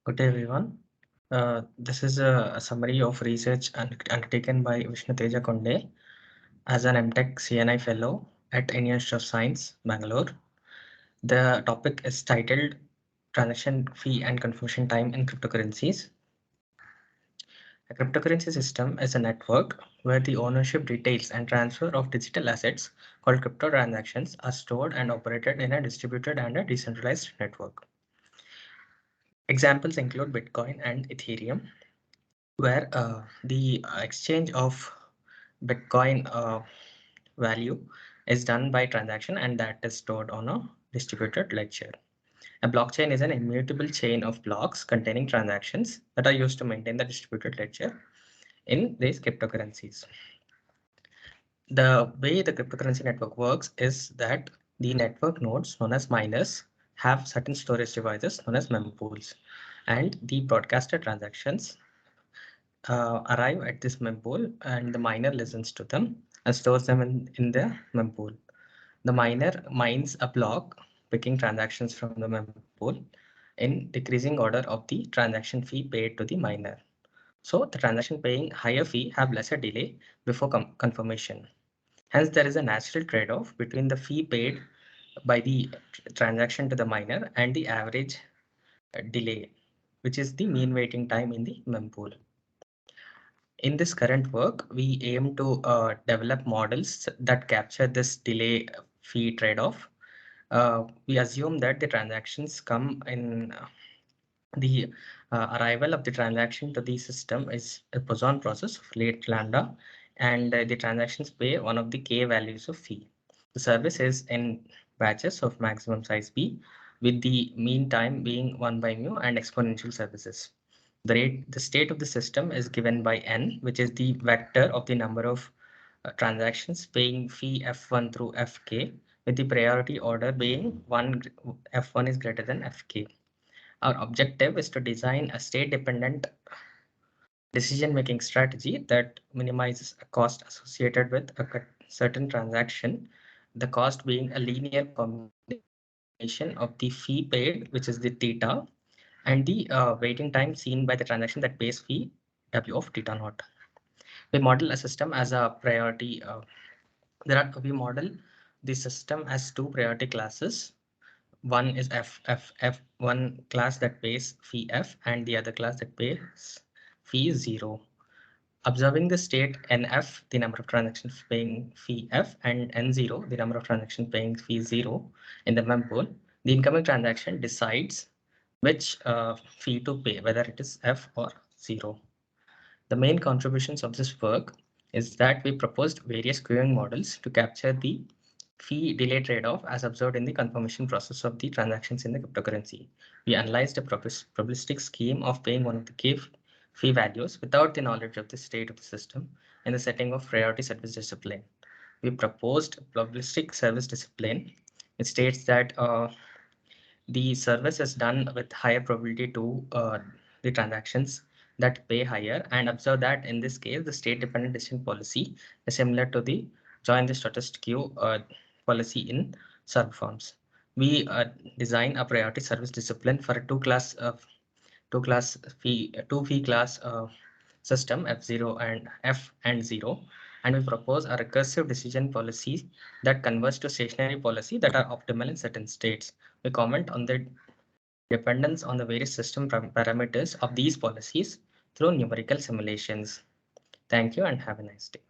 Good day, everyone. This is a summary of research undertaken by Vishnu Teja Kunde as an MTech CNI Fellow at Indian Institute of Science, Bangalore. The topic is titled Transaction Fee and Confirmation Time in Cryptocurrencies. A cryptocurrency system is a network where the ownership, details, and transfer of digital assets called crypto transactions are stored and operated in a distributed and a decentralized network. Examples include Bitcoin and Ethereum, where the exchange of Bitcoin value is done by transaction and that is stored on a distributed ledger. A blockchain is an immutable chain of blocks containing transactions that are used to maintain the distributed ledger in these cryptocurrencies. The way the cryptocurrency network works is that the network nodes known as miners have certain storage devices known as mempools, and the broadcasted transactions arrive at this mempool and the miner listens to them and stores them in the mempool. The miner mines a block, picking transactions from the mempool in decreasing order of the transaction fee paid to the miner. So the transaction paying higher fee have lesser delay before confirmation. Hence, there is a natural trade-off between the fee paid by the transaction to the miner and the average delay, which is the mean waiting time in the mempool. In this current work, we aim to develop models that capture this delay fee trade-off. We assume that the transactions come in the arrival of the transaction to the system is a Poisson process of late lambda, and the transactions pay one of the k values of fee. The service is in batches of maximum size b, with the mean time being 1 by mu and exponential services. The state of the system is given by n, which is the vector of the number of transactions paying fee f1 through fk, with the priority order being f1 is greater than fk. Our objective is to design a state-dependent decision-making strategy that minimizes a cost associated with a certain transaction, the cost being a linear combination of the fee paid, which is the theta, and the waiting time seen by the transaction that pays fee W of theta naught. We model a system as a priority. We model the system as two priority classes. One is one class that pays fee f and the other class that pays fee 0. Observing the state nf, the number of transactions paying fee f, and n0, the number of transactions paying fee 0 in the mempool, the incoming transaction decides which fee to pay, whether it is f or 0. The main contributions of this work is that we proposed various queuing models to capture the fee delay trade-off as observed in the confirmation process of the transactions in the cryptocurrency. We analyzed a probabilistic scheme of paying one of the key fee values without the knowledge of the state of the system in the setting of priority service discipline. We proposed probabilistic service discipline. It states that the service is done with higher probability to the transactions that pay higher, and observe that in this case the state dependent decision policy is similar to the join the shortest queue policy in server farms. We design a priority service discipline for a two fee class system f0 and f and 0, and we propose a recursive decision policy that converts to stationary policy that are optimal in certain states. We comment on the dependence on the various system parameters of these policies through numerical simulations. Thank you and have a nice day.